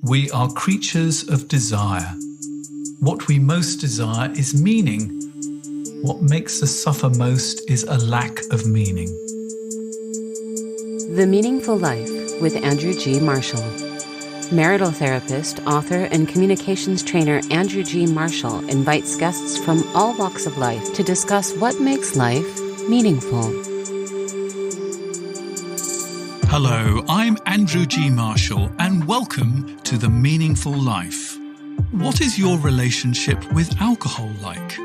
We are creatures of desire. What we most desire is meaning. What makes us suffer most is a lack of meaning. The Meaningful Life with Andrew G. Marshall. Marital therapist, author, and communications trainer Andrew G. Marshall invites guests from all walks of life to discuss what makes life meaningful. Hello, I'm Andrew G. Marshall, and welcome to The Meaningful Life. What is your relationship with alcohol like?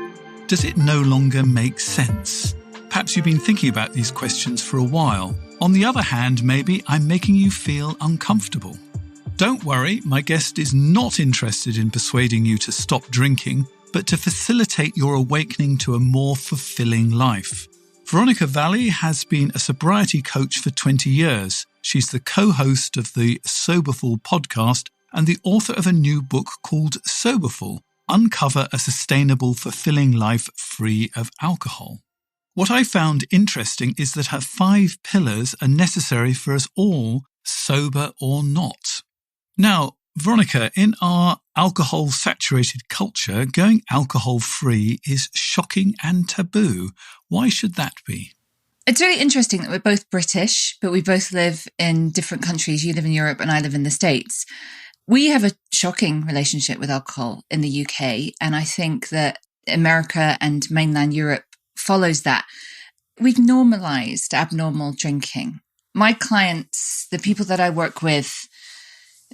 Does it no longer make sense? Perhaps you've been thinking about these questions for a while. On the other hand, maybe I'm making you feel uncomfortable. Don't worry, my guest is not interested in persuading you to stop drinking, but to facilitate your awakening to a more fulfilling life. Veronica Valli has been a sobriety coach for 20 years. She's the co-host of the Soberful podcast and the author of a new book called Soberful, Uncover a Sustainable, Fulfilling Life Free of Alcohol. What I found interesting is that her 5 pillars are necessary for us all, sober or not. Now, Veronica, in our alcohol-saturated culture, going alcohol-free is shocking and taboo. Why should that be? It's really interesting that we're both British, but we both live in different countries. You live in Europe and I live in the States. We have a shocking relationship with alcohol in the UK, and I think that America and mainland Europe follows that. We've normalized abnormal drinking. My clients, the people that I work with,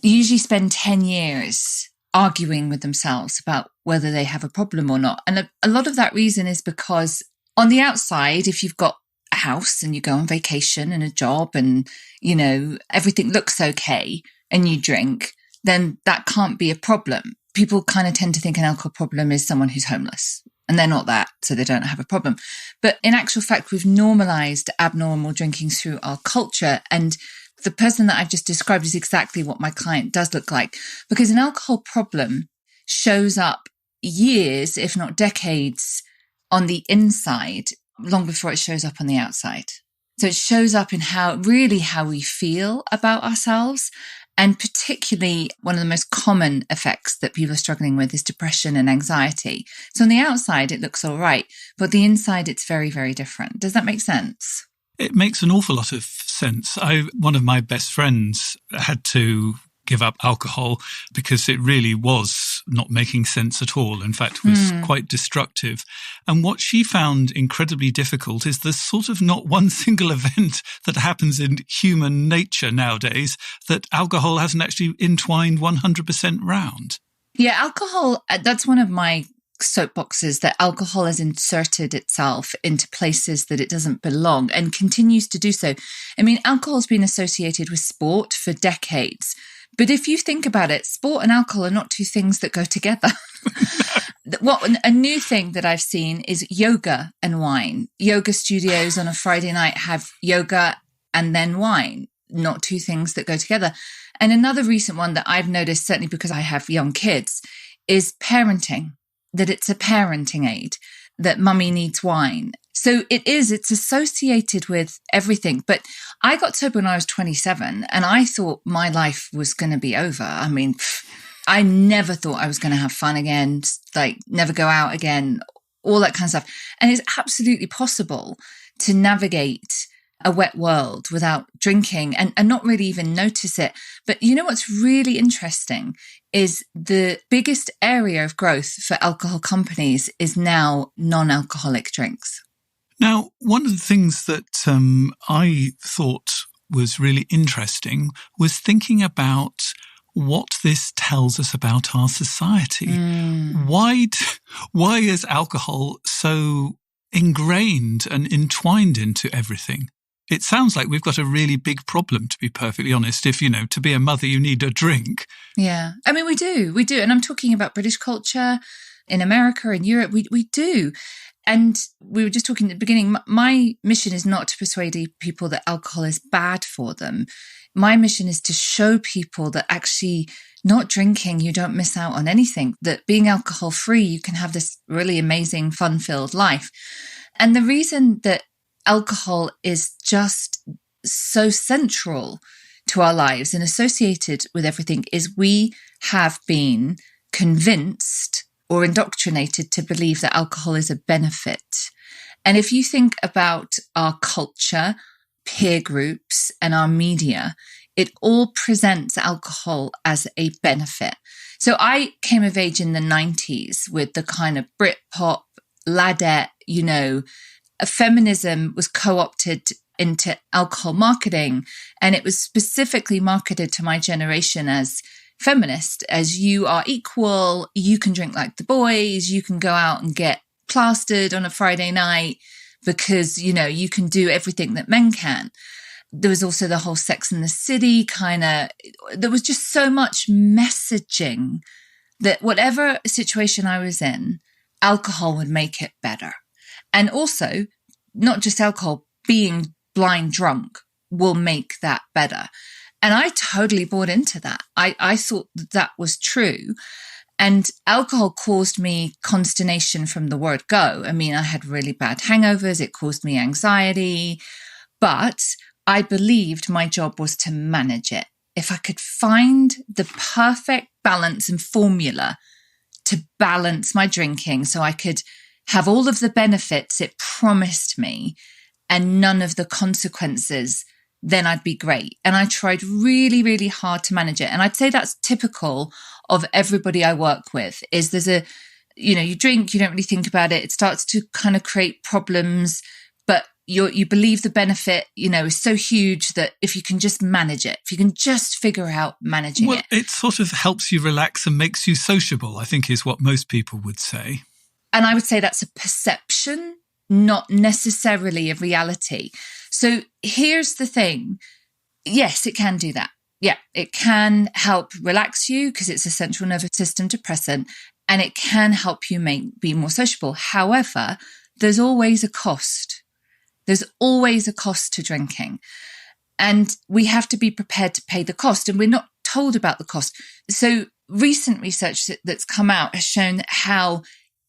usually spend 10 years arguing with themselves about whether they have a problem or not. And a lot of that reason is because on the outside, if you've got a house and you go on vacation and a job and, you know, everything looks okay and you drink, then that can't be a problem. People kind of tend to think an alcohol problem is someone who's homeless, and they're not that, so they don't have a problem. But in actual fact, we've normalized abnormal drinking through our culture, and the person that I've just described is exactly what my client does look like, because an alcohol problem shows up years, if not decades, on the inside, long before it shows up on the outside. So it shows up in how we feel about ourselves. And particularly one of the most common effects that people are struggling with is depression and anxiety. So on the outside, it looks all right, but the inside, it's very, very different. Does that make sense? It makes an awful lot of sense. One of my best friends had to give up alcohol because it really was not making sense at all. In fact, was quite destructive. And what she found incredibly difficult is there's sort of not one single event that happens in human nature nowadays that alcohol hasn't actually entwined 100% round. Yeah, alcohol, that's one of my soapboxes, that alcohol has inserted itself into places that it doesn't belong and continues to do so. I mean, alcohol has been associated with sport for decades. But if you think about it, sport and alcohol are not two things that go together. A new thing that I've seen is yoga and wine. Yoga studios on a Friday night have yoga and then wine, not two things that go together. And another recent one that I've noticed, certainly because I have young kids, is parenting, that it's a parenting aid, that mummy needs wine. So it's associated with everything. But I got sober when I was 27 and I thought my life was going to be over. I mean, I never thought I was going to have fun again, like never go out again, all that kind of stuff. And it's absolutely possible to navigate a wet world without drinking and not really even notice it. But you know what's really interesting is the biggest area of growth for alcohol companies is now non-alcoholic drinks. Now, one of the things that I thought was really interesting was thinking about what this tells us about our society. Why is alcohol so ingrained and entwined into everything? It sounds like we've got a really big problem, to be perfectly honest. If, to be a mother, you need a drink. Yeah. I mean, we do. And I'm talking about British culture in America, in Europe. We do. And we were just talking at the beginning, my mission is not to persuade people that alcohol is bad for them. My mission is to show people that actually not drinking, you don't miss out on anything, that being alcohol free, you can have this really amazing, fun-filled life. And the reason that alcohol is just so central to our lives and associated with everything is we have been convinced or indoctrinated to believe that alcohol is a benefit. And if you think about our culture, peer groups, and our media, it all presents alcohol as a benefit. So I came of age in the 90s with the kind of Britpop, ladette, feminism was co-opted into alcohol marketing. And it was specifically marketed to my generation as feminist, as you are equal, you can drink like the boys, you can go out and get plastered on a Friday night because, you can do everything that men can. There was also the whole Sex and the City there was just so much messaging that whatever situation I was in, alcohol would make it better. And also, not just alcohol, being blind drunk will make that better. And I totally bought into that. I thought that was true. And alcohol caused me consternation from the word go. I mean, I had really bad hangovers. It caused me anxiety. But I believed my job was to manage it. If I could find the perfect balance and formula to balance my drinking so I could have all of the benefits it promised me and none of the consequences, then I'd be great. And I tried really, really hard to manage it. And I'd say that's typical of everybody I work with is you drink, you don't really think about it. It starts to kind of create problems, but you believe the benefit, is so huge that if you can just manage it, if you can just figure out managing it. It sort of helps you relax and makes you sociable, I think is what most people would say. And I would say that's a perception, not necessarily a reality. So here's the thing. Yes, it can do that. Yeah, it can help relax you because it's a central nervous system depressant and it can help you be more sociable. However, there's always a cost. There's always a cost to drinking. And we have to be prepared to pay the cost. And we're not told about the cost. So recent research that's come out has shown how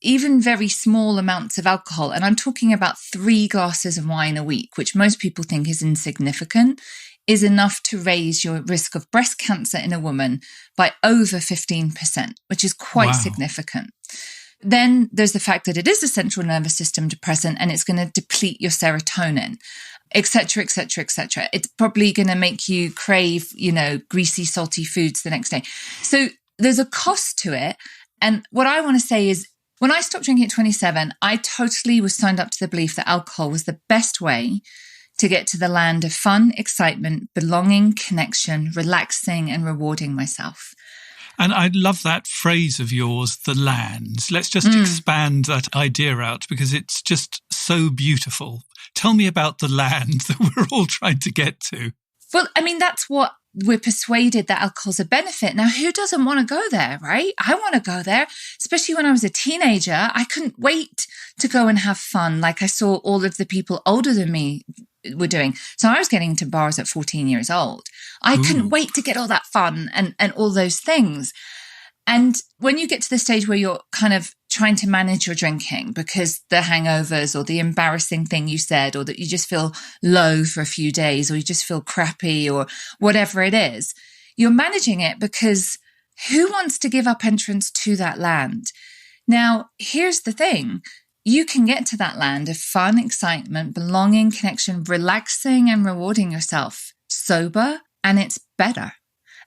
even very small amounts of alcohol, and I'm talking about 3 glasses of wine a week, which most people think is insignificant, is enough to raise your risk of breast cancer in a woman by over 15%, which is quite significant. Then there's the fact that it is a central nervous system depressant and it's going to deplete your serotonin, et cetera, et cetera, et cetera. It's probably going to make you crave, greasy, salty foods the next day. So there's a cost to it. And what I want to say is, when I stopped drinking at 27, I totally was signed up to the belief that alcohol was the best way to get to the land of fun, excitement, belonging, connection, relaxing, and rewarding myself. And I love that phrase of yours, the land. Let's just expand that idea out because it's just so beautiful. Tell me about the land that we're all trying to get to. Well, I mean, that's what we're persuaded that alcohol's a benefit. Now, who doesn't want to go there, right? I want to go there, especially when I was a teenager. I couldn't wait to go and have fun like I saw all of the people older than me were doing. So I was getting into bars at 14 years old. I couldn't wait to get all that fun and all those things. And when you get to the stage where you're kind of trying to manage your drinking because the hangovers or the embarrassing thing you said, or that you just feel low for a few days, or you just feel crappy or whatever it is, you're managing it because who wants to give up entrance to that land? Now, here's the thing. You can get to that land of fun, excitement, belonging, connection, relaxing and rewarding yourself sober, and it's better.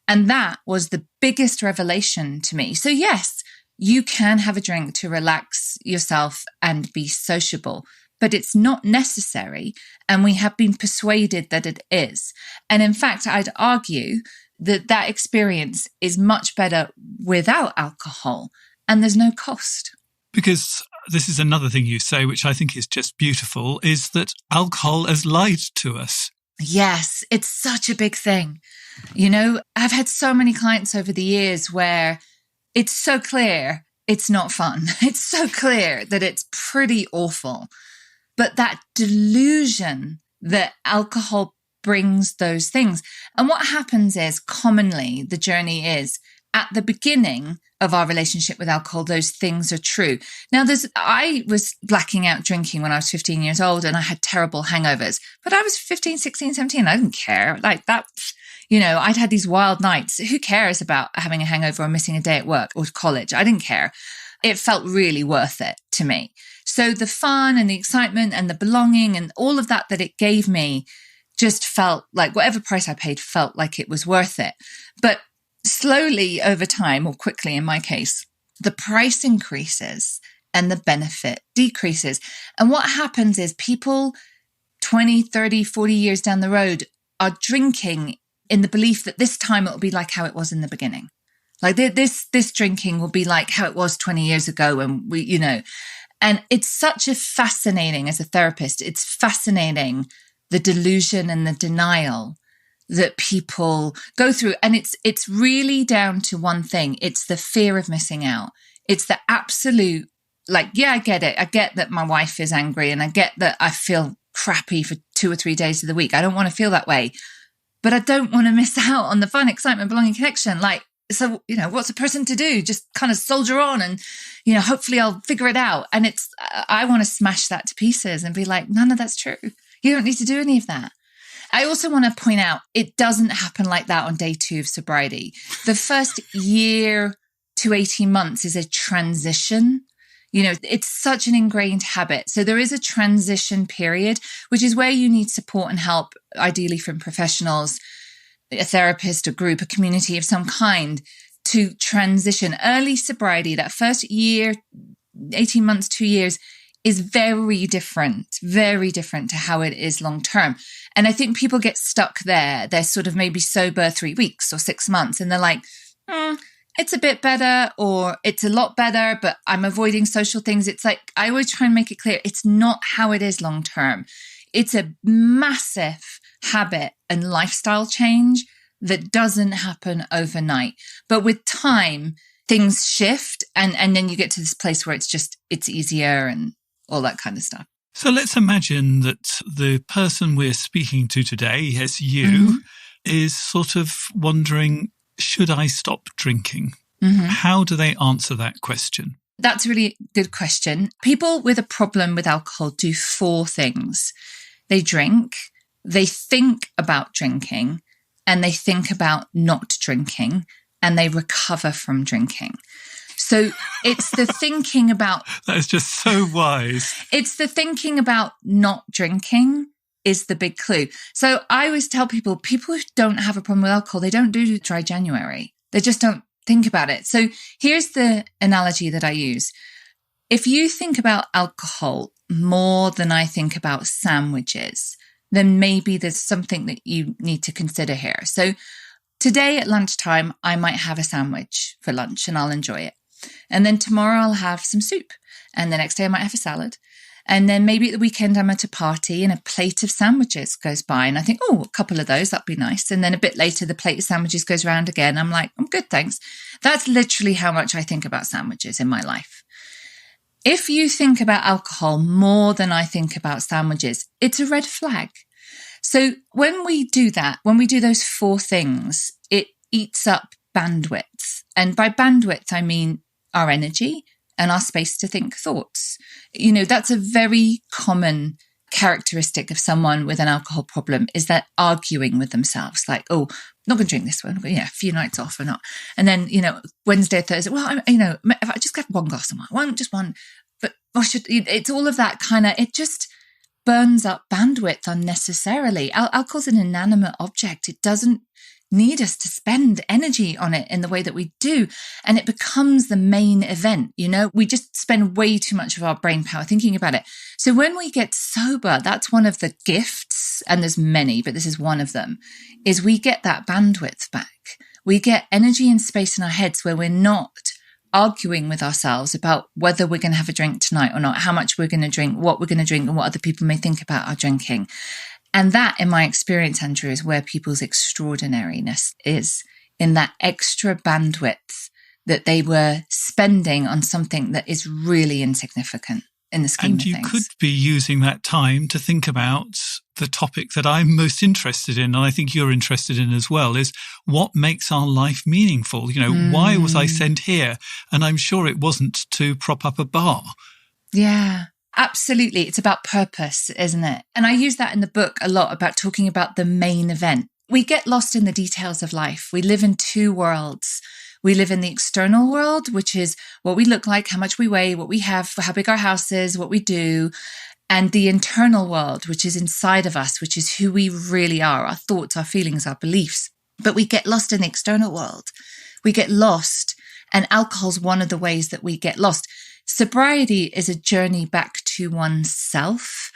And that was the biggest revelation to me. So yes, you can have a drink to relax yourself and be sociable, but it's not necessary. And we have been persuaded that it is. And in fact, I'd argue that that experience is much better without alcohol, and there's no cost. Because this is another thing you say, which I think is just beautiful, is that alcohol has lied to us. Yes, it's such a big thing. I've had so many clients over the years where it's so clear it's not fun. It's so clear that it's pretty awful. But that delusion that alcohol brings those things. And what happens is commonly the journey is at the beginning of our relationship with alcohol, those things are true. Now, I was blacking out drinking when I was 15 years old and I had terrible hangovers, but I was 15, 16, 17. I didn't care like that. I'd had these wild nights. Who cares about having a hangover or missing a day at work or college? I didn't care. It felt really worth it to me. So the fun and the excitement and the belonging and all of that it gave me just felt like whatever price I paid felt like it was worth it. But slowly over time, or quickly in my case, the price increases and the benefit decreases. And what happens is people 20, 30, 40 years down the road are drinking in the belief that this time it will be like how it was in the beginning. Like this drinking will be like how it was 20 years ago. And and it's such a fascinating, as a therapist, it's fascinating the delusion and the denial that people go through. And it's really down to one thing. It's the fear of missing out. It's the absolute, like, yeah, I get it. I get that my wife is angry and I get that I feel crappy for 2 or 3 days of the week. I don't want to feel that way, but I don't want to miss out on the fun, excitement, belonging, connection. Like, so, what's a person to do? Just kind of soldier on and, hopefully I'll figure it out. And I want to smash that to pieces and be like, none of that's true. You don't need to do any of that. I also want to point out, it doesn't happen like that on day 2 of sobriety. The first year to 18 months is a transition. It's such an ingrained habit. So there is a transition period, which is where you need support and help, ideally from professionals, a therapist, a group, a community of some kind, to transition. Early sobriety, that first year, 18 months, 2 years, is very different to how it is long term. And I think people get stuck there. They're sort of maybe sober 3 weeks or 6 months, and they're like, it's a bit better, or it's a lot better, but I'm avoiding social things. It's like, I always try and make it clear, it's not how it is long term. It's a massive habit and lifestyle change that doesn't happen overnight. But with time, things shift, and then you get to this place where it's easier and all that kind of stuff. So let's imagine that the person we're speaking to today, yes, you, is sort of wondering, should I stop drinking? How do they answer that question? That's a really good question. People with a problem with alcohol do 4 things. They drink, they think about drinking, and they think about not drinking, and they recover from drinking. So it's the thinking about... That is just so wise. It's the thinking about not drinking is the big clue. So I always tell people who don't have a problem with alcohol, they don't do dry January. They just don't think about it. So here's the analogy that I use. If you think about alcohol more than I think about sandwiches, then maybe there's something that you need to consider here. So today at lunchtime, I might have a sandwich for lunch and I'll enjoy it. And then tomorrow I'll have some soup. And the next day I might have a salad. And then maybe at the weekend I'm at a party and a plate of sandwiches goes by. And I think, a couple of those, that'd be nice. And then a bit later, the plate of sandwiches goes around again. I'm like, I'm good, thanks. That's literally how much I think about sandwiches in my life. If you think about alcohol more than I think about sandwiches, it's a red flag. So when we do that, when we do those 4 things, it eats up bandwidth. And by bandwidth, I mean our energy and our space to think thoughts. That's a very common characteristic of someone with an alcohol problem, is that arguing with themselves, like, I'm not going to drink this one. A few nights off or not. And then, Wednesday, Thursday, if I just have one glass of wine, just one, but it's all of that kind of, it just burns up bandwidth unnecessarily. Alcohol's an inanimate object. It doesn't need us to spend energy on it in the way that we do. And it becomes the main event. We just spend way too much of our brain power thinking about it. So when we get sober, that's one of the gifts, and there's many, but this is one of them, is we get that bandwidth back. We get energy and space in our heads where we're not arguing with ourselves about whether we're going to have a drink tonight or not, how much we're going to drink, what we're going to drink, and what other people may think about our drinking. And that, in my experience, Andrew, is where people's extraordinariness is, in that extra bandwidth that they were spending on something that is really insignificant in the scheme of things. And you could be using that time to think about the topic that I'm most interested in, and I think you're interested in as well, is what makes our life meaningful? Why was I sent here? And I'm sure it wasn't to prop up a bar. Yeah. Absolutely. It's about purpose, isn't it? And I use that in the book a lot, about talking about the main event. we get lost in the details of life. We live in two worlds. We live in the external world, which is what we look like, how much we weigh, what we have, how big our house is, what we do. And the internal world, which is inside of us, which is who we really are, our thoughts, our feelings, our beliefs. But we get lost in the external world. We get lost. And alcohol's one of the ways that we get lost. Sobriety is a journey back to oneself.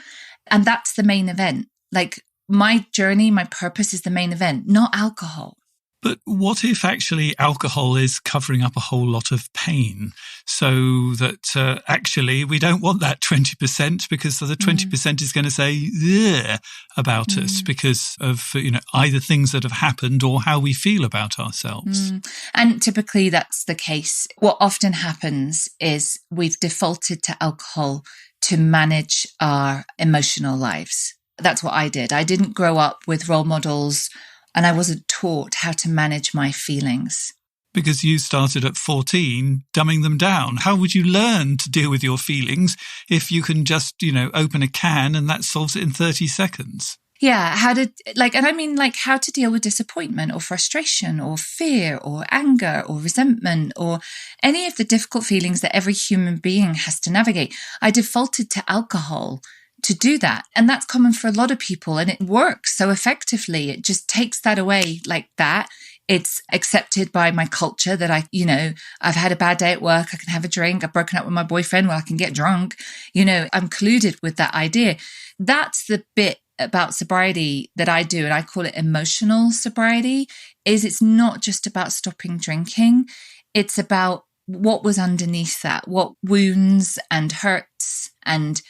And that's the main event. Like my journey, my purpose is the main event, not alcohol. But what if actually alcohol is covering up a whole lot of pain so that actually we don't want that 20% because the 20% is going to say about us because of either things that have happened or how we feel about ourselves. And typically that's the case. What often happens is we've defaulted to alcohol to manage our emotional lives. That's what I did. I didn't grow up with role models and I wasn't taught how to manage my feelings. Because you started at 14 dumbing them down. How would you learn to deal with your feelings if you can just, open a can and that solves it in 30 seconds? Yeah, how to deal with disappointment or frustration or fear or anger or resentment or any of the difficult feelings that every human being has to navigate. I defaulted to alcohol to do that. And that's common for a lot of people. And it works so effectively. It just takes that away like that. It's accepted by my culture that I've had a bad day at work. I can have a drink. I've broken up with my boyfriend. Well, I can get drunk. I'm colluded with that idea. That's the bit about sobriety that I do. And I call it emotional sobriety is it's not just about stopping drinking. It's about what was underneath that, what wounds and hurts and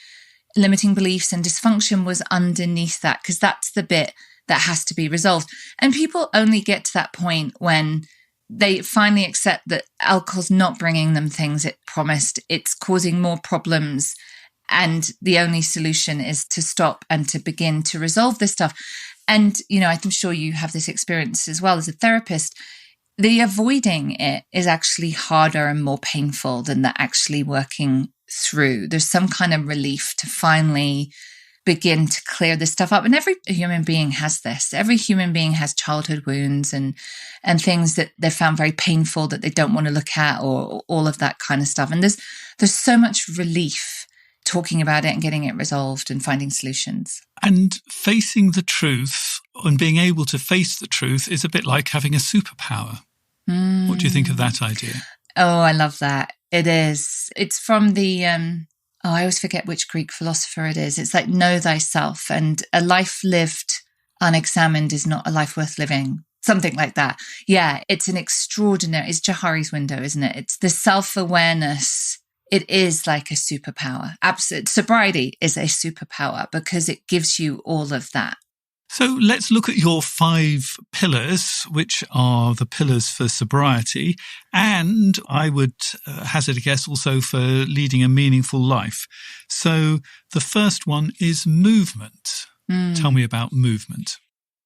limiting beliefs and dysfunction was underneath that, because that's the bit that has to be resolved. And people only get to that point when they finally accept that alcohol's not bringing them things it promised. It's causing more problems. And the only solution is to stop and to begin to resolve this stuff. And, I'm sure you have this experience as well as a therapist. The avoiding it is actually harder and more painful than the actually working through. There's some kind of relief to finally begin to clear this stuff up. And every human being has this. Every human being has childhood wounds and things that they found very painful that they don't want to look at or all of that kind of stuff. And there's so much relief talking about it and getting it resolved and finding solutions. And facing the truth and being able to face the truth is a bit like having a superpower. What do you think of that idea? Oh, I love that. It is. It's from the, I always forget which Greek philosopher it is. It's like, know thyself, and a life lived unexamined is not a life worth living. Something like that. Yeah, it's it's Johari's window, isn't it? It's the self-awareness. It is like a superpower. Absolute sobriety is a superpower because it gives you all of that. So let's look at your 5 pillars, which are the pillars for sobriety, and I would hazard a guess also for leading a meaningful life. So the first one is movement. Tell me about movement.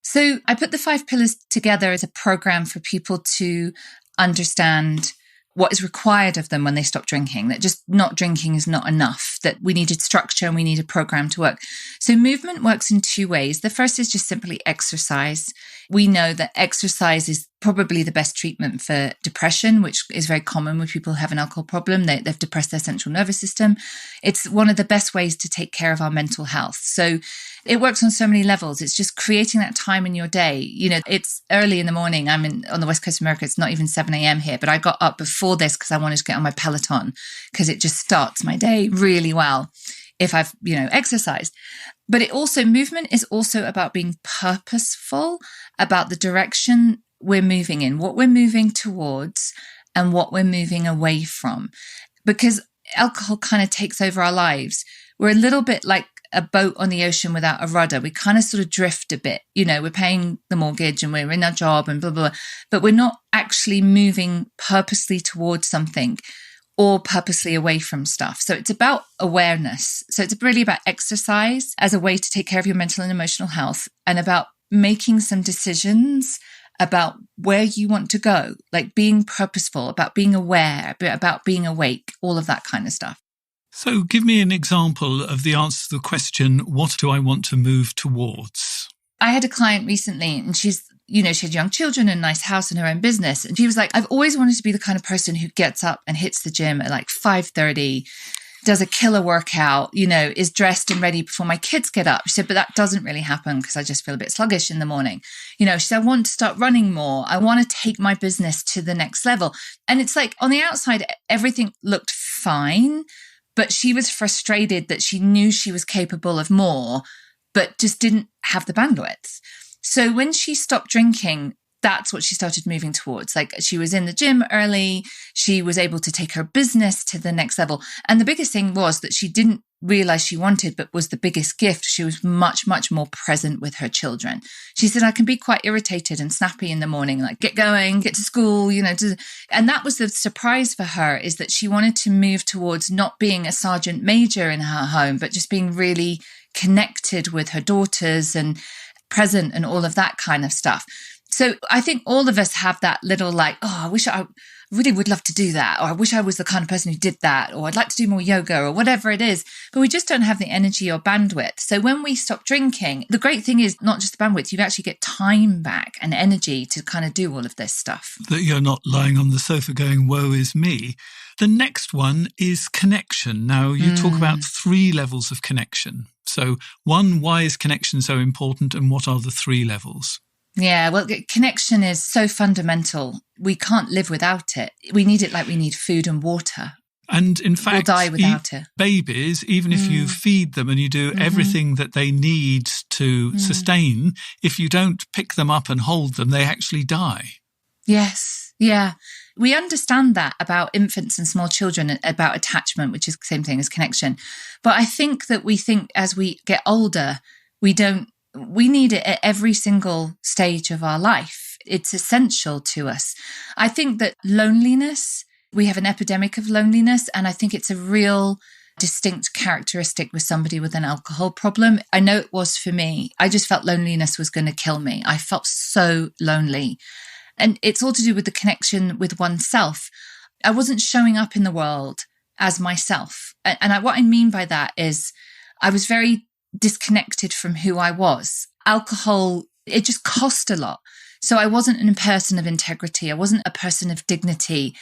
So I put the 5 pillars together as a program for people to understand what is required of them when they stop drinking, that just not drinking is not enough, that we needed structure and we need a program to work. So movement works in 2 ways. The first is just simply exercise. We know that exercise is probably the best treatment for depression, which is very common when people have an alcohol problem. They've depressed their central nervous system. It's one of the best ways to take care of our mental health. So it works on so many levels. It's just creating that time in your day. It's early in the morning. I'm on the West Coast of America. It's not even 7 a.m. here, but I got up before this because I wanted to get on my Peloton because it just starts my day really well if I've, exercised. But movement is also about being purposeful, about the direction we're moving in, what we're moving towards and what we're moving away from. Because alcohol kind of takes over our lives. We're a little bit like a boat on the ocean without a rudder. We kind of sort of drift a bit. We're paying the mortgage and we're in our job and blah, blah, blah. But we're not actually moving purposely towards something or purposely away from stuff. So it's about awareness. So it's really about exercise as a way to take care of your mental and emotional health and about making some decisions about where you want to go, like being purposeful, about being aware, about being awake, all of that kind of stuff. So give me an example of the answer to the question, what do I want to move towards? I had a client recently and she's she had young children and a nice house and her own business. And she was like, I've always wanted to be the kind of person who gets up and hits the gym at like 5:30, does a killer workout, is dressed and ready before my kids get up. She said, but that doesn't really happen because I just feel a bit sluggish in the morning. She said, I want to start running more. I want to take my business to the next level. And it's like on the outside, everything looked fine, but she was frustrated that she knew she was capable of more, but just didn't have the bandwidth. So when she stopped drinking, that's what she started moving towards. Like she was in the gym early. She was able to take her business to the next level. And the biggest thing was that she didn't realize she wanted, but was the biggest gift. She was much, much more present with her children. She said, I can be quite irritated and snappy in the morning, like get going, get to school, and that was the surprise for her, is that she wanted to move towards not being a sergeant major in her home, but just being really connected with her daughters and present and all of that kind of stuff. So I think all of us have that little like, I wish I really would love to do that. Or I wish I was the kind of person who did that. Or I'd like to do more yoga or whatever it is. But we just don't have the energy or bandwidth. So when we stop drinking, the great thing is not just the bandwidth, you actually get time back and energy to kind of do all of this stuff. That you're not lying on the sofa going, woe is me. The next one is connection. Now, you talk about 3 levels of connection. So 1, why is connection so important and what are the 3 levels? Yeah, well, connection is so fundamental. We can't live without it. We need it like we need food and water. And in fact, we'll die without it. Babies, even if you feed them and you do everything that they need to sustain, if you don't pick them up and hold them, they actually die. Yes, yeah. We understand that about infants and small children, about attachment, which is the same thing as connection. But I think that we think as we get older, we need it at every single stage of our life. It's essential to us. I think that loneliness, we have an epidemic of loneliness, and I think it's a real distinct characteristic with somebody with an alcohol problem. I know it was for me. I just felt loneliness was going to kill me. I felt so lonely. And it's all to do with the connection with oneself. I wasn't showing up in the world as myself. And what I mean by that is I was very disconnected from who I was. Alcohol, it just cost a lot. So I wasn't a person of integrity. I wasn't a person of dignity.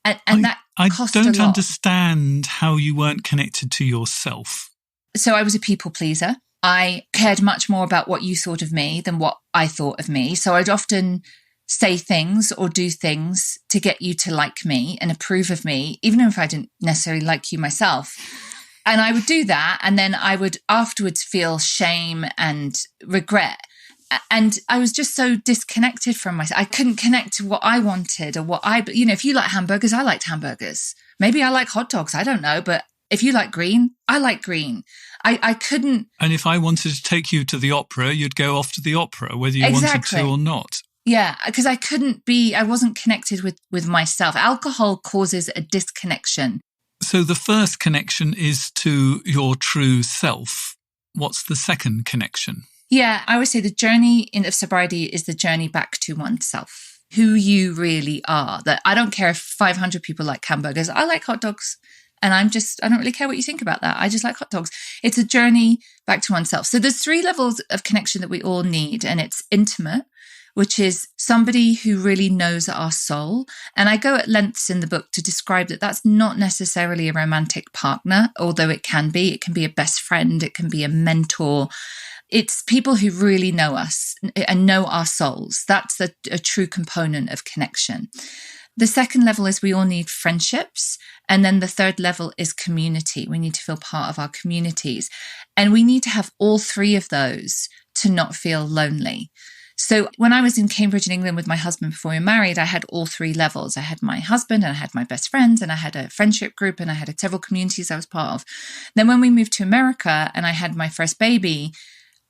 And that cost a lot. I don't understand how you weren't connected to yourself. So I was a people pleaser. I cared much more about what you thought of me than what I thought of me. So I'd often say things or do things to get you to like me and approve of me, even if I didn't necessarily like you myself. And I would do that. And then I would afterwards feel shame and regret. And I was just so disconnected from myself. I couldn't connect to what I wanted or if you like hamburgers, I liked hamburgers. Maybe I like hot dogs. I don't know. But if you like green, I like green. I couldn't. And if I wanted to take you to the opera, you'd go off to the opera, whether you wanted to or not. Yeah, because I wasn't connected with myself. Alcohol causes a disconnection. So the first connection is to your true self. What's the second connection? Yeah, I would say the journey of sobriety is the journey back to oneself, who you really are. That I don't care if 500 people like hamburgers. I like hot dogs. And I don't really care what you think about that. I just like hot dogs. It's a journey back to oneself. So there's 3 levels of connection that we all need. And it's intimate, which is somebody who really knows our soul. And I go at lengths in the book to describe that that's not necessarily a romantic partner, although it can be. It can be a best friend. It can be a mentor. It's people who really know us and know our souls. That's a true component of connection. The second level is we all need friendships. And then the third level is community. We need to feel part of our communities. And we need to have all 3 of those to not feel lonely. So when I was in Cambridge in England with my husband before we were married, I had all 3 levels. I had my husband and I had my best friends and I had a friendship group and I had several communities I was part of. Then when we moved to America and I had my first baby,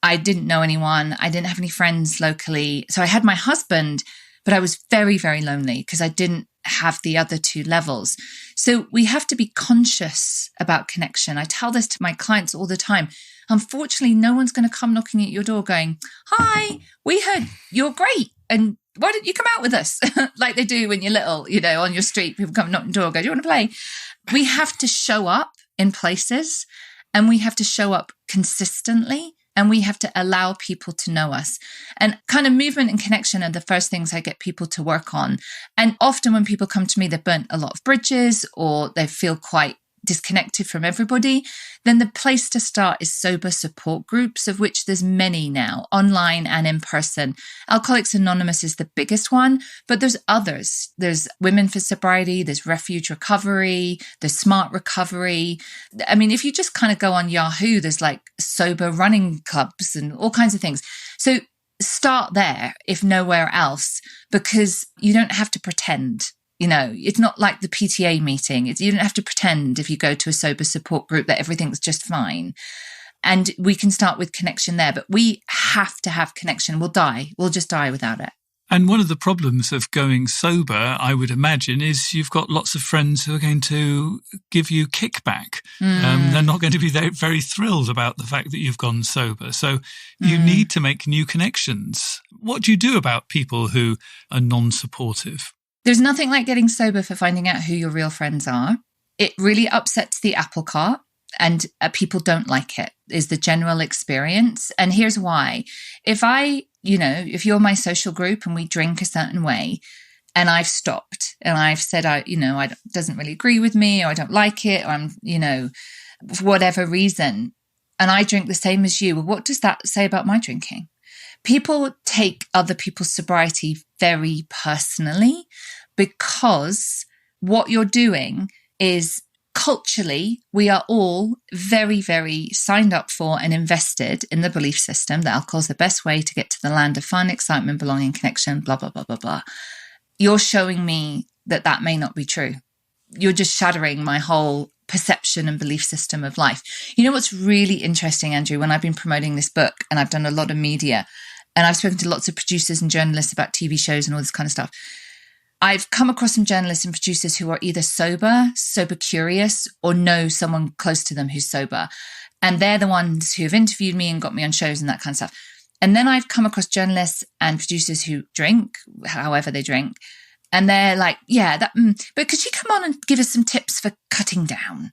I didn't know anyone. I didn't have any friends locally. So I had my husband, but I was very, very lonely because I didn't have the other 2 levels. So we have to be conscious about connection. I tell this to my clients all the time. Unfortunately, no one's going to come knocking at your door going, hi, we heard you're great. And why don't you come out with us? Like they do when you're little, on your street, people come knock on the door, go, do you want to play? We have to show up in places and we have to show up consistently And we have to allow people to know us. And kind of movement and connection are the first things I get people to work on. And often when people come to me, they've burnt a lot of bridges or they feel quite disconnected from everybody, then the place to start is sober support groups, of which there's many now, online and in person. Alcoholics Anonymous is the biggest one, but there's others. There's Women for Sobriety, there's Refuge Recovery, there's Smart Recovery. I mean, if you just kind of go on Yahoo, there's like sober running clubs and all kinds of things. So start there, if nowhere else, because you don't have to pretend. You know, it's not like the PTA meeting. You don't have to pretend if you go to a sober support group that everything's just fine. And we can start with connection there, but we have to have connection. We'll die. We'll just die without it. And one of the problems of going sober, I would imagine, is you've got lots of friends who are going to give you kickback. They're not going to be very thrilled about the fact that you've gone sober. So you need to make new connections. What do you do about people who are non-supportive? There's nothing like getting sober for finding out who your real friends are. It really upsets the apple cart and people don't like it, is the general experience. And here's why. If you're my social group and we drink a certain way and I've stopped and I've said, it doesn't really agree with me or I don't like it or I'm, for whatever reason, and I drink the same as you, well, what does that say about my drinking? People take other people's sobriety very personally because what you're doing is culturally, we are all very, very signed up for and invested in the belief system that alcohol is the best way to get to the land of fun, excitement, belonging, connection, blah, blah, blah, blah, blah. You're showing me that may not be true. You're just shattering my whole perception and belief system of life. You know what's really interesting, Andrew, when I've been promoting this book and I've done a lot of media and I've spoken to lots of producers and journalists about TV shows and all this kind of stuff, I've come across some journalists and producers who are either sober curious, or know someone close to them who's sober. And they're the ones who have interviewed me and got me on shows and that kind of stuff. And then I've come across journalists and producers who drink, however they drink. And they're like, but could you come on and give us some tips for cutting down?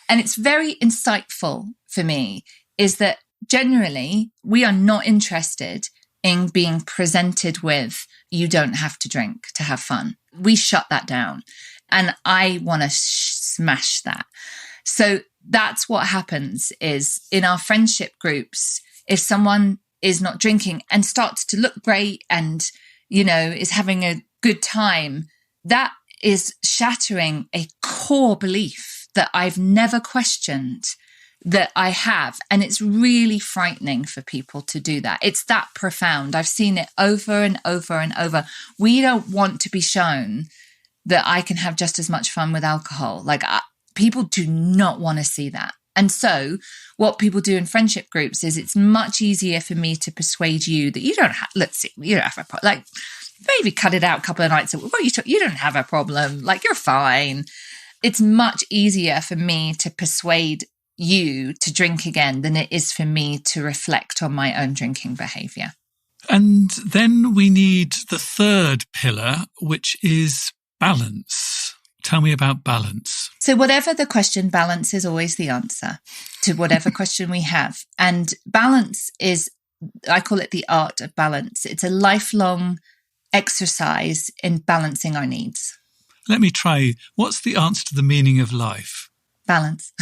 And it's very insightful for me is that generally we are not interested in being presented with, you don't have to drink to have fun. We shut that down. And I want to smash that. So that's what happens is in our friendship groups, if someone is not drinking and starts to look great and, is having a good time, that is shattering a core belief that I've never questioned that I have. And it's really frightening for people to do that. It's that profound. I've seen it over and over and over. We don't want to be shown that I can have just as much fun with alcohol. People do not want to see that. And so what people do in friendship groups is it's much easier for me to persuade you that you don't have, you don't have a problem. Maybe cut it out a couple of nights. You don't have a problem. You're fine. It's much easier for me to persuade you to drink again than it is for me to reflect on my own drinking behaviour. And then we need the third pillar, which is balance. Tell me about balance. So whatever the question, balance is always the answer to whatever question we have. And balance is, I call it the art of balance. It's a lifelong exercise in balancing our needs. Let me try. What's the answer to the meaning of life? Balance.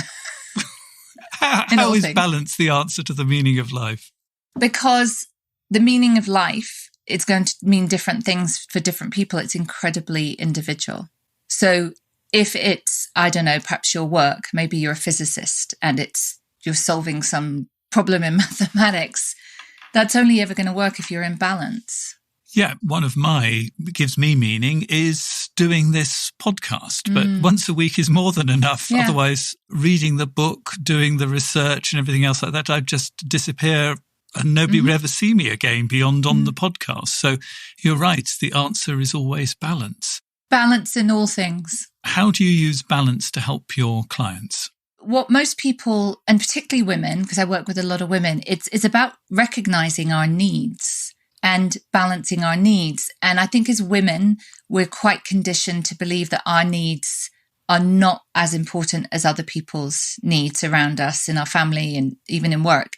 How is balance the answer to the meaning of life? Because the meaning of life, it's going to mean different things for different people. It's incredibly individual. So if it's, I don't know, perhaps your work, maybe you're a physicist and you're solving some problem in mathematics, that's only ever going to work if you're in balance. Yeah, one of gives me meaning is doing this podcast, but once a week is more than enough. Yeah. Otherwise, reading the book, doing the research and everything else like that, I'd just disappear and nobody would ever see me again beyond on the podcast. So you're right. The answer is always balance. Balance in all things. How do you use balance to help your clients? What most people, and particularly women, because I work with a lot of women, it's about recognizing our needs and balancing our needs. And I think as women, we're quite conditioned to believe that our needs are not as important as other people's needs around us in our family and even in work.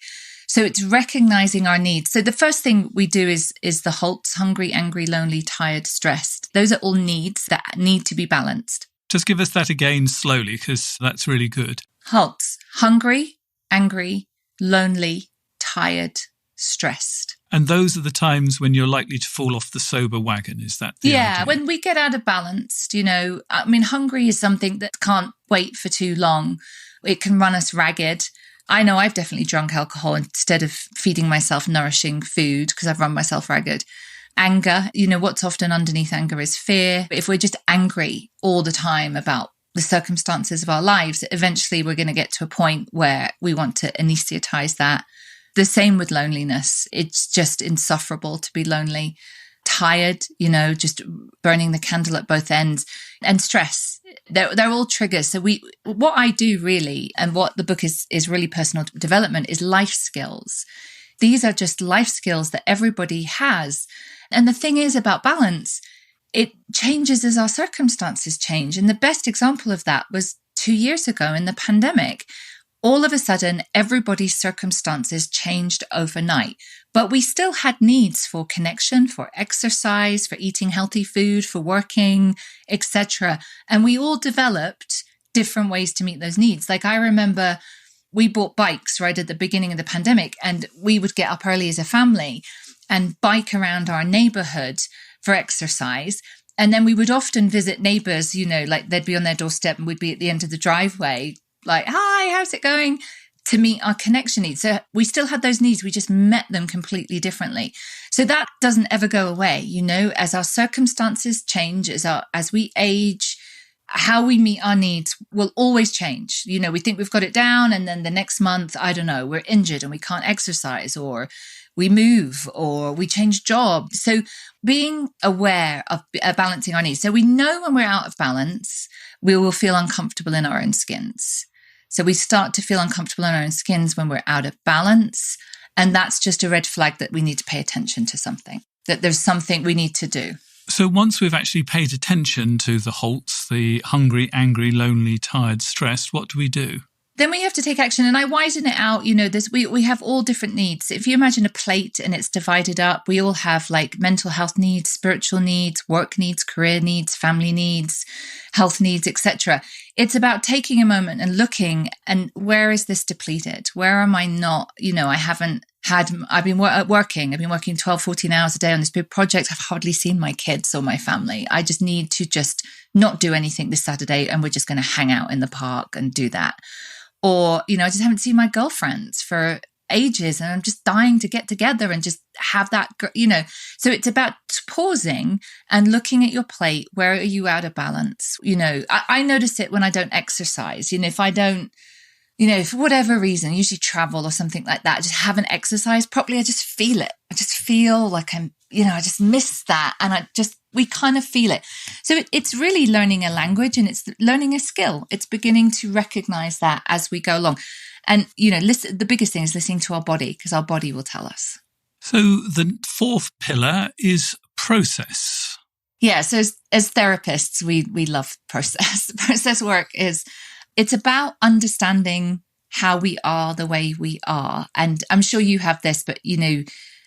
So it's recognizing our needs. So the first thing we do is the HALTs: hungry, angry, lonely, tired, stressed. Those are all needs that need to be balanced. Just give us that again slowly, because that's really good. HALTs: hungry, angry, lonely, tired, stressed. And those are the times when you're likely to fall off the sober wagon, is that the idea? When we get out of balance, hungry is something that can't wait for too long. It can run us ragged. I know I've definitely drunk alcohol instead of feeding myself nourishing food because I've run myself ragged. Anger, what's often underneath anger is fear. If we're just angry all the time about the circumstances of our lives, eventually we're going to get to a point where we want to anesthetize that. The same with loneliness. It's just insufferable to be lonely. Tired, just burning the candle at both ends. And stress. They're all triggers. So what I do really, and what the book is really personal development, is life skills. These are just life skills that everybody has. And the thing is about balance, it changes as our circumstances change. And the best example of that was 2 years ago in the pandemic. All of a sudden, everybody's circumstances changed overnight, but we still had needs for connection, for exercise, for eating healthy food, for working, etc. And we all developed different ways to meet those needs. Like I remember we bought bikes right at the beginning of the pandemic, and we would get up early as a family and bike around our neighborhood for exercise. And then we would often visit neighbors, like they'd be on their doorstep and we'd be at the end of the driveway, like, hi, how's it going? To meet our connection needs. So we still had those needs. We just met them completely differently. So that doesn't ever go away. As our circumstances change, as we age, how we meet our needs will always change. We think we've got it down, and then the next month, I don't know, we're injured and we can't exercise, or we move, or we change jobs. So being aware of balancing our needs. So we know when we're out of balance, we will feel uncomfortable in our own skins. So we start to feel uncomfortable in our own skins when we're out of balance. And that's just a red flag that we need to pay attention to something, that there's something we need to do. So once we've actually paid attention to the HALTs, the hungry, angry, lonely, tired, stressed, what do we do? Then we have to take action. And I widen it out. We have all different needs. If you imagine a plate and it's divided up, we all have like mental health needs, spiritual needs, work needs, career needs, family needs, health needs, etc. It's about taking a moment and looking, and where is this depleted? Where am I not? I've been working 12, 14 hours a day on this big project. I've hardly seen my kids or my family. I just need to just not do anything this Saturday, and we're just going to hang out in the park and do that. Or, I just haven't seen my girlfriends for ages and I'm just dying to get together and just have that, So it's about pausing and looking at your plate. Where are you out of balance? I notice it when I don't exercise. If I don't, for whatever reason, usually travel or something like that, I just haven't exercised properly. I just feel it. I just feel like I just miss that. And we kind of feel it. So it's really learning a language, and it's learning a skill. It's beginning to recognize that as we go along. And, the biggest thing is listening to our body, because our body will tell us. So the fourth pillar is process. Yeah. So as therapists, we love process. Process work it's about understanding how we are the way we are. And I'm sure you have this, but,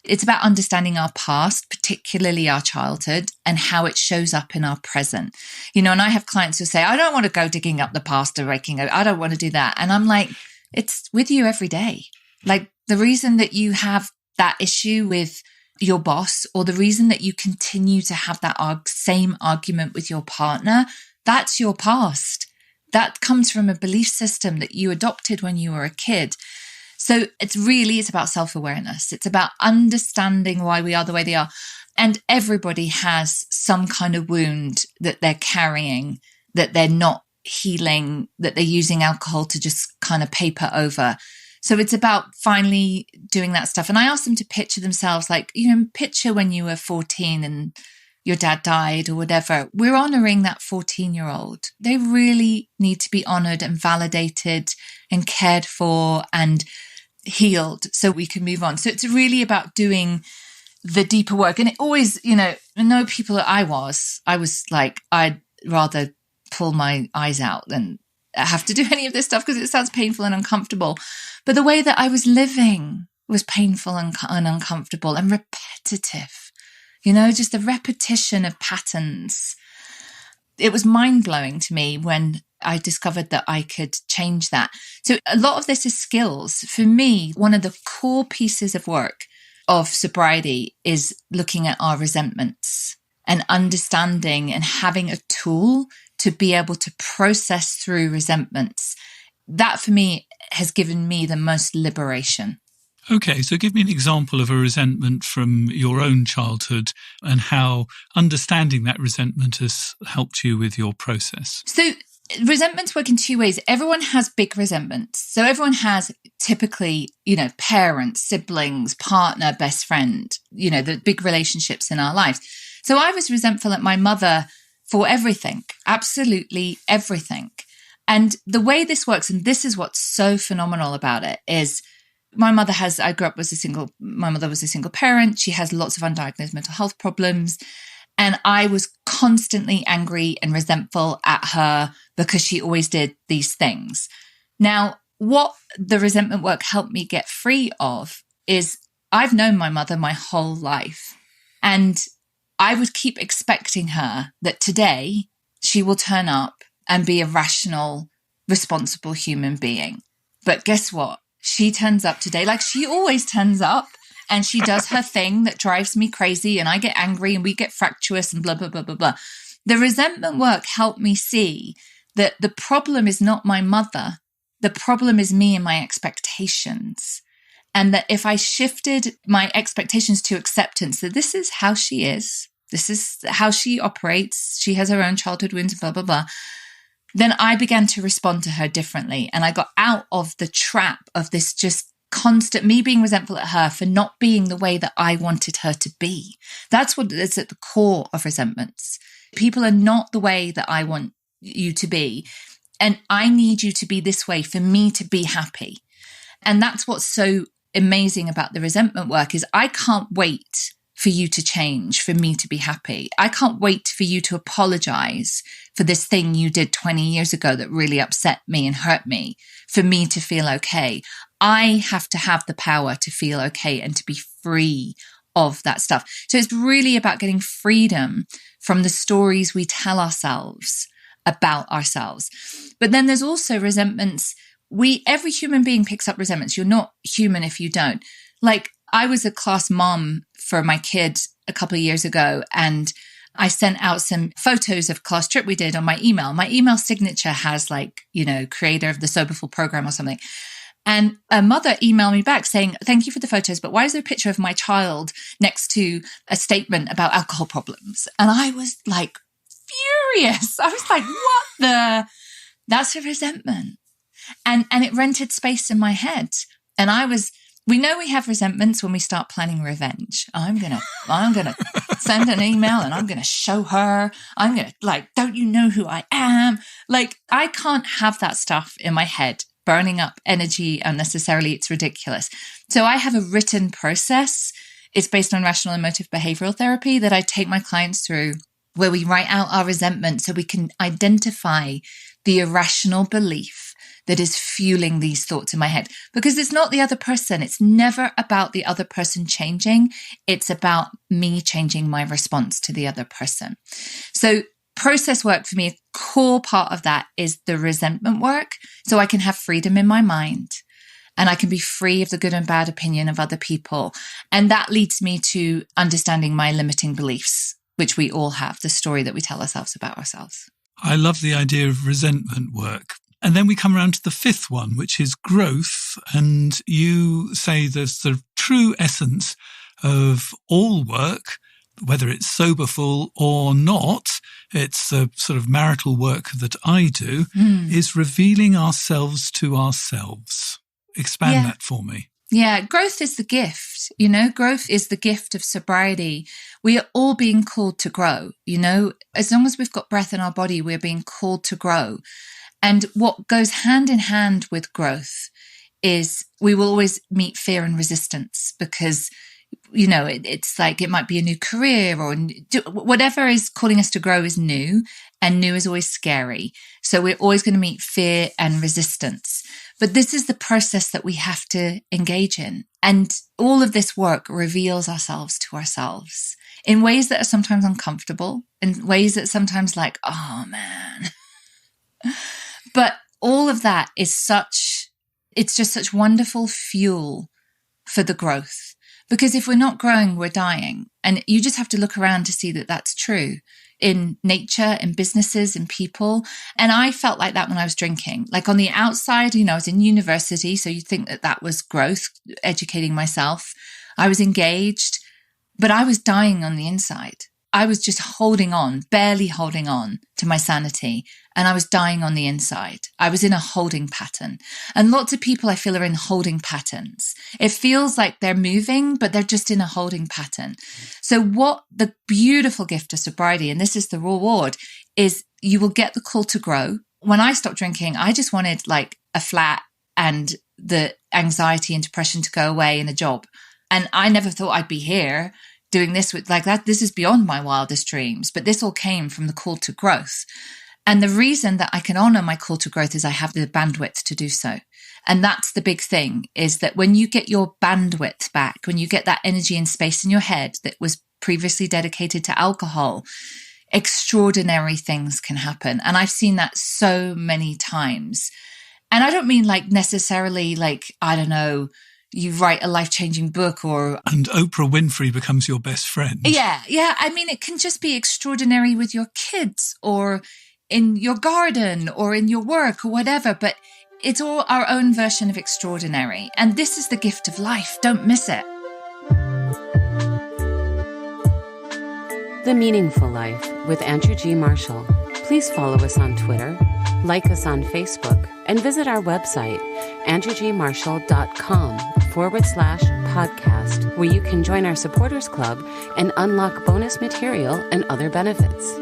it's about understanding our past, particularly our childhood, and how it shows up in our present. And I have clients who say, I don't want to go digging up the past or raking out. I don't want to do that. And I'm like, it's with you every day. Like the reason that you have that issue with your boss, or the reason that you continue to have that same argument with your partner, that's your past. That comes from a belief system that you adopted when you were a kid. So it's about self-awareness. It's about understanding why we are the way they are. And everybody has some kind of wound that they're carrying, that they're not healing, that they're using alcohol to just kind of paper over. So it's about finally doing that stuff. And I ask them to picture themselves like, picture when you were 14 and your dad died or whatever. We're honoring that 14-year-old. They really need to be honored and validated and cared for and healed so we can move on. So it's really about doing the deeper work. And it always, I know people that I was like, I'd rather pull my eyes out and have to do any of this stuff because it sounds painful and uncomfortable. But the way that I was living was painful and uncomfortable and repetitive, just the repetition of patterns. It was mind-blowing to me when I discovered that I could change that. So a lot of this is skills. For me, one of the core pieces of work of sobriety is looking at our resentments and understanding and having a tool to be able to process through resentments. That for me has given me the most liberation. Okay, so give me an example of a resentment from your own childhood and how understanding that resentment has helped you with your process. So resentments work in two ways. Everyone has big resentments. So everyone has typically, parents, siblings, partner, best friend, the big relationships in our lives. So I was resentful at my mother for everything, absolutely everything. And the way this works, and this is what's so phenomenal about it, is my mother was a single parent. She has lots of undiagnosed mental health problems. And I was constantly angry and resentful at her because she always did these things. Now, what the resentment work helped me get free of is I've known my mother my whole life. And I would keep expecting her that today she will turn up and be a rational, responsible human being. But guess what? She turns up today like she always turns up, and she does her thing that drives me crazy, and I get angry and we get fractious and blah, blah, blah, blah, blah. The resentment work helped me see that the problem is not my mother. The problem is me and my expectations. And that if I shifted my expectations to acceptance, that this is how she is, this is how she operates, she has her own childhood wounds, blah, blah, blah, then I began to respond to her differently. And I got out of the trap of this just constant, me being resentful at her for not being the way that I wanted her to be. That's what is at the core of resentments. People are not the way that I want you to be. And I need you to be this way for me to be happy. And that's what's so amazing about the resentment work is I can't wait for you to change, for me to be happy. I can't wait for you to apologize for this thing you did 20 years ago that really upset me and hurt me, for me to feel okay. I have to have the power to feel okay and to be free of that stuff. So it's really about getting freedom from the stories we tell ourselves about ourselves. But then there's also resentments. Every human being picks up resentments. You're not human if you don't. Like, I was a class mom for my kid a couple of years ago, and I sent out some photos of class trip we did on my email. My email signature has creator of the Soberful program or something. And a mother emailed me back saying, thank you for the photos, but why is there a picture of my child next to a statement about alcohol problems? And I was like furious. I was like, that's a resentment. And it rented space in my head. And we know we have resentments when we start planning revenge. I'm going to send an email and I'm going to show her. I'm going to don't you know who I am? I can't have that stuff in my head burning up energy unnecessarily. It's ridiculous. So I have a written process. It's based on rational emotive behavioral therapy that I take my clients through, where we write out our resentment so we can identify the irrational belief that is fueling these thoughts in my head. Because it's not the other person. It's never about the other person changing. It's about me changing my response to the other person. So process work for me, a core part of that is the resentment work. So I can have freedom in my mind and I can be free of the good and bad opinion of other people. And that leads me to understanding my limiting beliefs, which we all have, the story that we tell ourselves about ourselves. I love the idea of resentment work. And then we come around to the fifth one, which is growth. And you say there's the true essence of all work, whether it's soberful or not, it's the sort of marital work that I do, is revealing ourselves to ourselves. Expand that for me. Yeah, growth is the gift, growth is the gift of sobriety. We are all being called to grow, as long as we've got breath in our body, we're being called to grow. And what goes hand in hand with growth is we will always meet fear and resistance because, it's like it might be a new career or whatever is calling us to grow is new. and new is always scary. So we're always going to meet fear and resistance. But this is the process that we have to engage in. And all of this work reveals ourselves to ourselves in ways that are sometimes uncomfortable, in ways that sometimes like, oh man. But all of that is it's just such wonderful fuel for the growth. Because if we're not growing, we're dying. And you just have to look around to see that that's true in nature, in businesses, in people. And I felt like that when I was drinking. Like on the outside, I was in university, so you'd think that was growth, educating myself. I was engaged, but I was dying on the inside. I was just barely holding on to my sanity. And I was dying on the inside. I was in a holding pattern. And lots of people I feel are in holding patterns. It feels like they're moving, but they're just in a holding pattern. So what the beautiful gift of sobriety, and this is the reward, is you will get the call to grow. When I stopped drinking, I just wanted like a flat and the anxiety and depression to go away and a job. And I never thought I'd be here doing this with like that. This is beyond my wildest dreams, but this all came from the call to growth. And the reason that I can honor my call to growth is I have the bandwidth to do so. And that's the big thing, is that when you get your bandwidth back, when you get that energy and space in your head that was previously dedicated to alcohol, extraordinary things can happen. And I've seen that so many times. And I don't mean like necessarily like, I don't know, you write a life-changing book or... And Oprah Winfrey becomes your best friend. Yeah. I mean, it can just be extraordinary with your kids or in your garden or in your work or whatever, but it's all our own version of extraordinary. And this is the gift of life. Don't miss it. The Meaningful Life with Andrew G. Marshall. Please follow us on Twitter, like us on Facebook, and visit our website, andrewgmarshall.com/podcast, where you can join our supporters club and unlock bonus material and other benefits.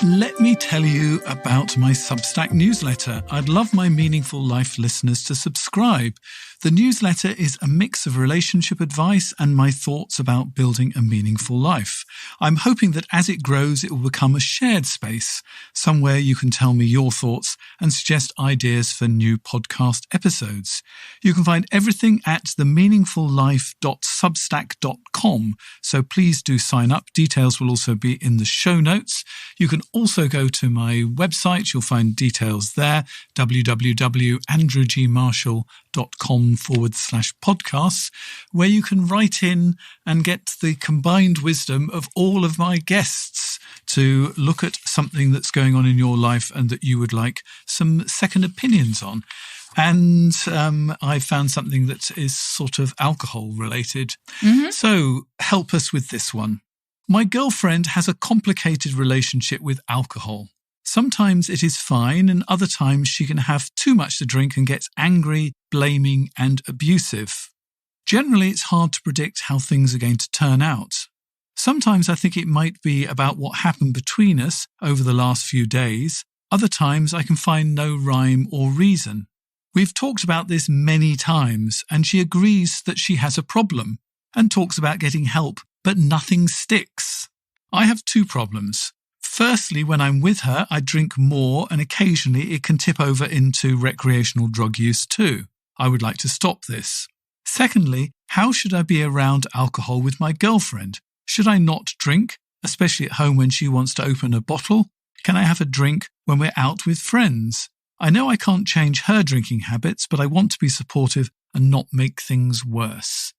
Let me tell you about my Substack newsletter. I'd love my Meaningful Life listeners to subscribe. The newsletter is a mix of relationship advice and my thoughts about building a meaningful life. I'm hoping that as it grows, it will become a shared space, somewhere you can tell me your thoughts and suggest ideas for new podcast episodes. You can find everything at themeaningfullife.substack.com, so please do sign up. Details will also be in the show notes. You can also go to my website. You'll find details there, www.andrewgmarshall.com/podcasts, where you can write in and get the combined wisdom of all of my guests to look at something that's going on in your life and that you would like some second opinions on. And I found something that is sort of alcohol related. Mm-hmm. So help us with this one. My girlfriend has a complicated relationship with alcohol. Sometimes it is fine, and other times she can have too much to drink and gets angry, blaming, and abusive. Generally, it's hard to predict how things are going to turn out. Sometimes I think it might be about what happened between us over the last few days. Other times I can find no rhyme or reason. We've talked about this many times, and she agrees that she has a problem and talks about getting help, but nothing sticks. I have two problems. Firstly, when I'm with her, I drink more, and occasionally it can tip over into recreational drug use too. I would like to stop this. Secondly, how should I be around alcohol with my girlfriend? Should I not drink, especially at home when she wants to open a bottle? Can I have a drink when we're out with friends? I know I can't change her drinking habits, but I want to be supportive and not make things worse.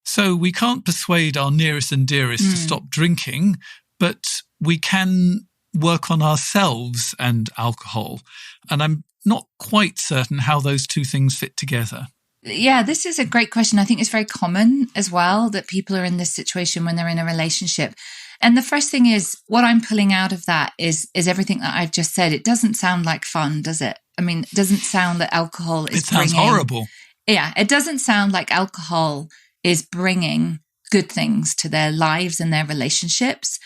So we can't persuade our nearest and dearest to stop drinking, but we can work on ourselves and alcohol. And I'm not quite certain how those two things fit together. Yeah, this is a great question. I think it's very common as well that people are in this situation when they're in a relationship. And the first thing is, what I'm pulling out of that is everything that I've just said. It doesn't sound like fun, does it? I mean, it doesn't sound that alcohol is bringing... It sounds horrible. Yeah, it doesn't sound like alcohol is bringing good things to their lives and their relationships.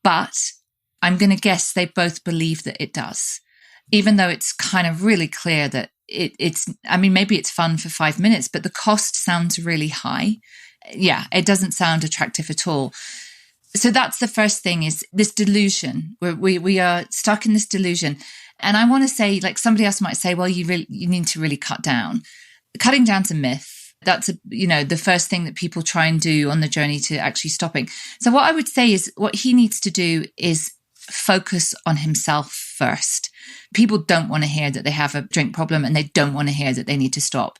But I'm going to guess they both believe that it does, even though it's kind of really clear that it's, I mean, maybe it's fun for 5 minutes, but the cost sounds really high. Yeah, it doesn't sound attractive at all. So that's the first thing, is this delusion. We are stuck in this delusion. And I want to say, like, somebody else might say, well, you need to really cut down. Cutting down's a myth. That's the first thing that people try and do on the journey to actually stopping. So what I would say is what he needs to do is focus on himself first. People don't want to hear that they have a drink problem, and they don't want to hear that they need to stop.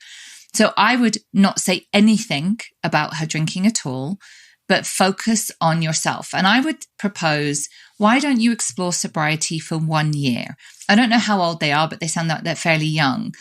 So I would not say anything about her drinking at all, but focus on yourself. And I would propose, why don't you explore sobriety for 1 year? I don't know how old they are, but they sound like they're fairly young.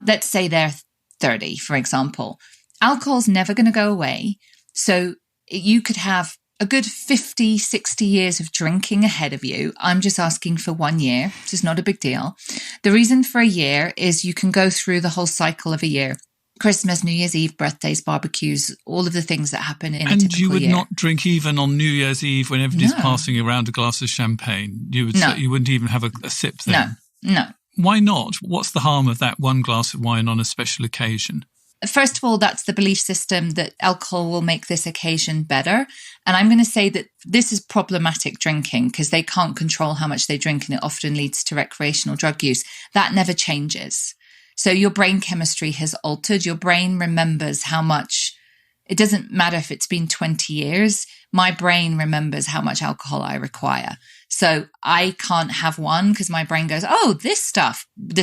Let's say they're 30, for example. Alcohol's never going to go away. So you could have a good 50, 60 years of drinking ahead of you. I'm just asking for 1 year. This is not a big deal. The reason for a year is you can go through the whole cycle of a year. Christmas, New Year's Eve, birthdays, barbecues, all of the things that happen in a typical year. And you would not drink even on New Year's Eve when everybody's passing around a glass of champagne? You wouldn't even have a sip then? No. Why not? What's the harm of that one glass of wine on a special occasion? First of all, that's the belief system that alcohol will make this occasion better. And I'm going to say that this is problematic drinking, because they can't control how much they drink, and it often leads to recreational drug use. That never changes. So your brain chemistry has altered. Your brain remembers how much, it doesn't matter if it's been 20 years, my brain remembers how much alcohol I require. So I can't have one because my brain goes, oh, this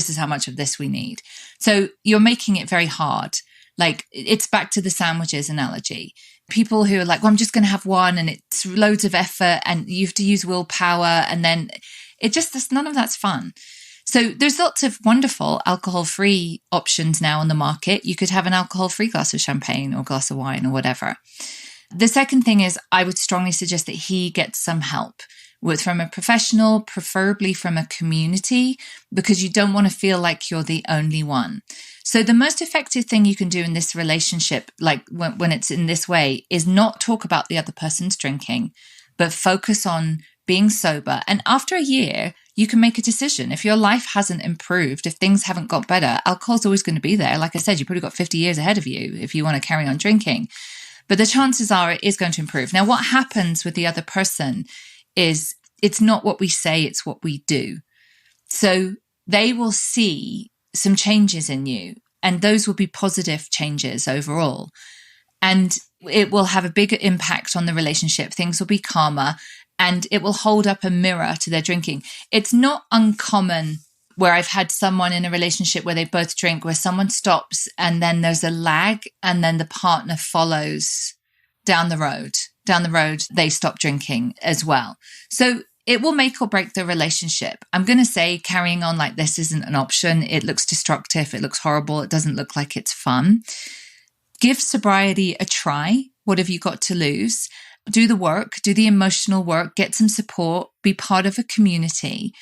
is how much of this we need. So you're making it very hard. Like, it's back to the sandwiches analogy. People who are like, well, I'm just going to have one, and it's loads of effort and you have to use willpower. And then none of that's fun. So there's lots of wonderful alcohol-free options now on the market. You could have an alcohol-free glass of champagne or glass of wine or whatever. The second thing is, I would strongly suggest that he gets some help from a professional, preferably from a community, because you don't want to feel like you're the only one. So the most effective thing you can do in this relationship, like when it's in this way, is not talk about the other person's drinking, but focus on being sober. And after a year, you can make a decision. If your life hasn't improved, if things haven't got better, alcohol's always going to be there. Like I said, you've probably got 50 years ahead of you if you want to carry on drinking. But the chances are it is going to improve. Now, what happens with the other person is it's not what we say, it's what we do. So they will see some changes in you, and those will be positive changes overall. And it will have a bigger impact on the relationship. Things will be calmer, and it will hold up a mirror to their drinking. It's not uncommon where I've had someone in a relationship where they both drink, where someone stops and then there's a lag, and then the partner follows down the road. Down the road, they stop drinking as well. So it will make or break the relationship. I'm going to say carrying on like this isn't an option. It looks destructive. It looks horrible. It doesn't look like it's fun. Give sobriety a try. What have you got to lose? Do the work, do the emotional work, get some support, be part of a community.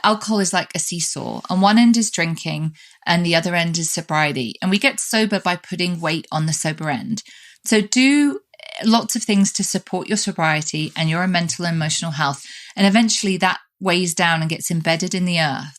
Alcohol is like a seesaw. On one end is drinking and the other end is sobriety. And we get sober by putting weight on the sober end. So do lots of things to support your sobriety and your mental and emotional health. And eventually that weighs down and gets embedded in the earth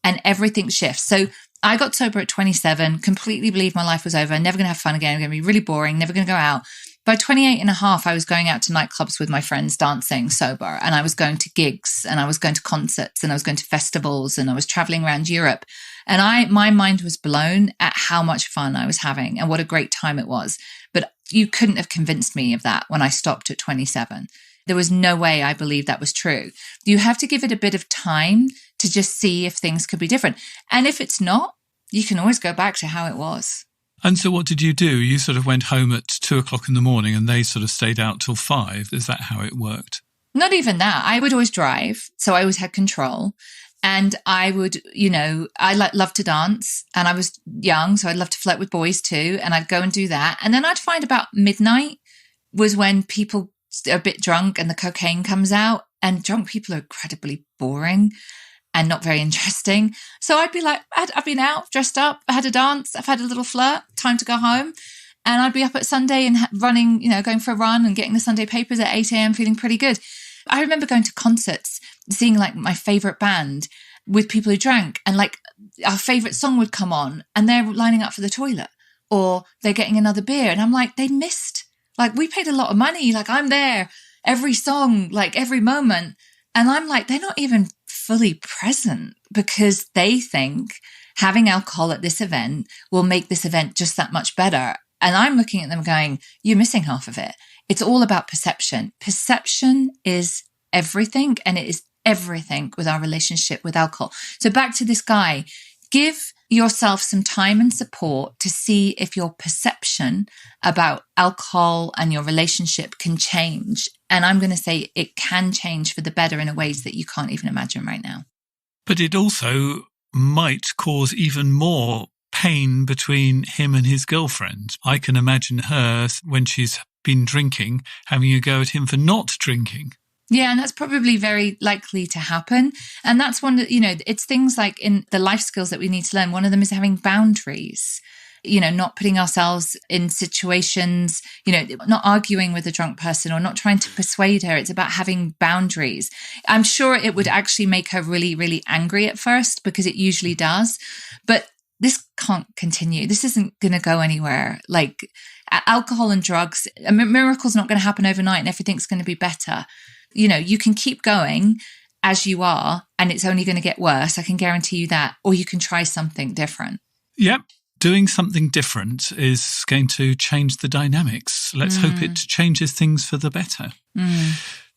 and everything shifts. So I got sober at 27, completely believed my life was over. Never going to have fun again. I'm going to be really boring, never going to go out. By 28 and a half, I was going out to nightclubs with my friends dancing sober. And I was going to gigs and I was going to concerts and I was going to festivals and I was traveling around Europe. And my mind was blown at how much fun I was having and what a great time it was. But you couldn't have convinced me of that when I stopped at 27. There was no way I believed that was true. You have to give it a bit of time to just see if things could be different. And if it's not, you can always go back to how it was. And so what did you do? You sort of went home at 2:00 in the morning and they sort of stayed out till 5. Is that how it worked? Not even that. I would always drive. So I always had control. And I would, I love to dance and I was young. So I'd love to flirt with boys too. And I'd go and do that. And then I'd find about midnight was when people are a bit drunk and the cocaine comes out, and drunk people are incredibly boring and not very interesting. So I'd be like, I've been out, dressed up, I had a dance, I've had a little flirt, time to go home. And I'd be up at Sunday and running, going for a run and getting the Sunday papers at 8 a.m, feeling pretty good. I remember going to concerts, seeing like my favorite band with people who drank, and like our favorite song would come on and they're lining up for the toilet or they're getting another beer. And I'm like, they missed, like we paid a lot of money. Like I'm there every song, like every moment. And I'm like, they're not even fully present because they think having alcohol at this event will make this event just that much better. And I'm looking at them going, you're missing half of it. It's all about perception. Perception is everything, and it is everything with our relationship with alcohol. So back to this guy, give yourself some time and support to see if your perception about alcohol and your relationship can change. And I'm going to say it can change for the better in ways that you can't even imagine right now. But it also might cause even more pain between him and his girlfriend. I can imagine her, when she's been drinking, having a go at him for not drinking. Yeah, and that's probably very likely to happen. And that's one that, it's things like in the life skills that we need to learn. One of them is having boundaries, not putting ourselves in situations, not arguing with a drunk person or not trying to persuade her. It's about having boundaries. I'm sure it would actually make her really, really angry at first, because it usually does. But this can't continue. This isn't going to go anywhere. Like alcohol and drugs, a miracle's not going to happen overnight and everything's going to be better. You can keep going as you are, and it's only going to get worse. I can guarantee you that. Or you can try something different. Yep. Doing something different is going to change the dynamics. Let's hope it changes things for the better.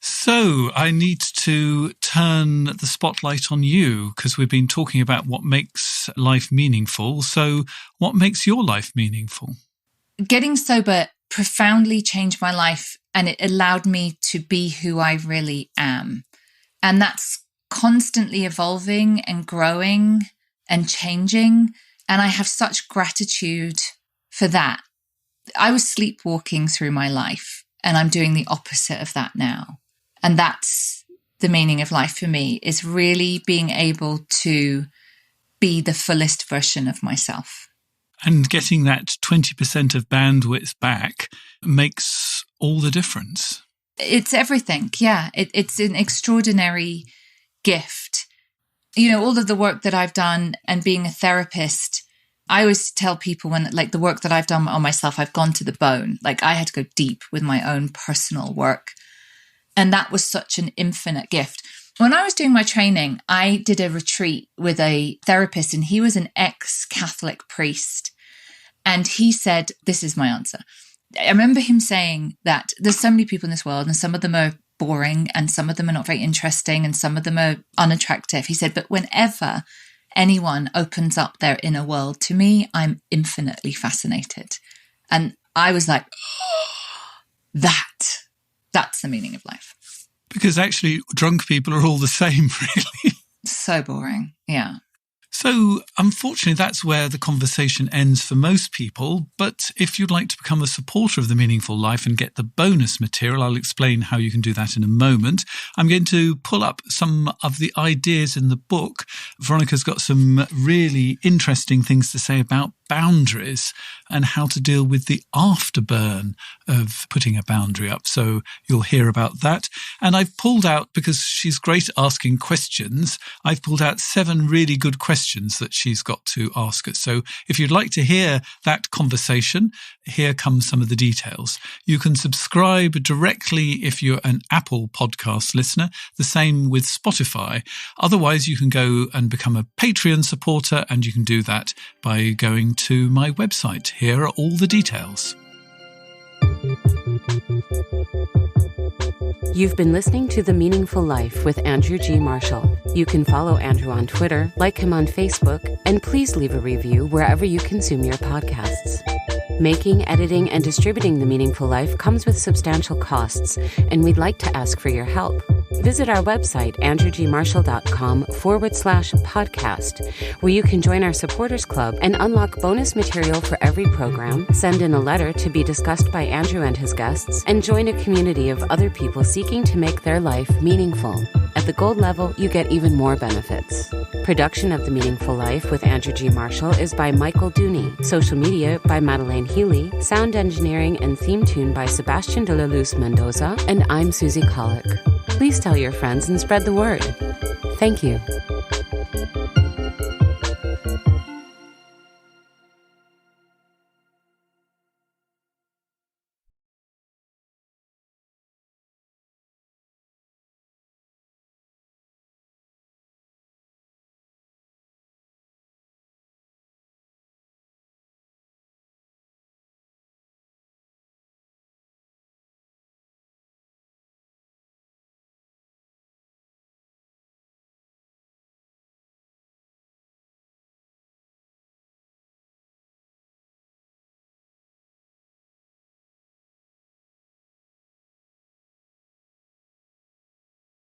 So I need to turn the spotlight on you, because we've been talking about what makes life meaningful. So what makes your life meaningful? Getting sober profoundly changed my life, and it allowed me to be who I really am. And that's constantly evolving and growing and changing. And I have such gratitude for that. I was sleepwalking through my life, and I'm doing the opposite of that now. And that's the meaning of life for me, is really being able to be the fullest version of myself. And getting that 20% of bandwidth back makes all the difference. It's everything. Yeah. It's an extraordinary gift. All of the work that I've done and being a therapist, I always tell people when, the work that I've done on myself, I've gone to the bone. I had to go deep with my own personal work. And that was such an infinite gift. When I was doing my training, I did a retreat with a therapist, and he was an ex-Catholic priest. And he said, this is my answer. I remember him saying that there's so many people in this world, and some of them are boring, and some of them are not very interesting, and some of them are unattractive. He said, but whenever anyone opens up their inner world to me, I'm infinitely fascinated. And I was like, that's the meaning of life. Because actually, drunk people are all the same, really. So boring. Yeah. So, unfortunately, that's where the conversation ends for most people. But if you'd like to become a supporter of The Meaningful Life and get the bonus material, I'll explain how you can do that in a moment. I'm going to pull up some of the ideas in the book. Veronica's got some really interesting things to say about boundaries and how to deal with the afterburn of putting a boundary up. So you'll hear about that. And I've pulled out, because she's great at asking questions, I've pulled out 7 really good questions that she's got to ask us. So if you'd like to hear that conversation, here comes some of the details. You can subscribe directly if you're an Apple podcast listener, the same with Spotify. Otherwise, you can go and become a Patreon supporter, and you can do that by going to my website. Here are all the details. You've been listening to The Meaningful Life with Andrew G. Marshall. You can follow Andrew on Twitter, like him on Facebook, and please leave a review wherever you consume your podcasts. Making, editing, and distributing The Meaningful Life comes with substantial costs, and we'd like to ask for your help. Visit our website, andrewgmarshall.com/podcast, where you can join our supporters club and unlock bonus material for every program, send in a letter to be discussed by Andrew and his guests, and join a community of other people seeking to make their life meaningful. At the gold level, you get even more benefits. Production of The Meaningful Life with Andrew G. Marshall is by Michael Dooney. Social media by Madeleine Healy. Sound engineering and theme tune by Sebastian de la Luz Mendoza. And I'm Susie Colick. Please tell your friends and spread the word. Thank you.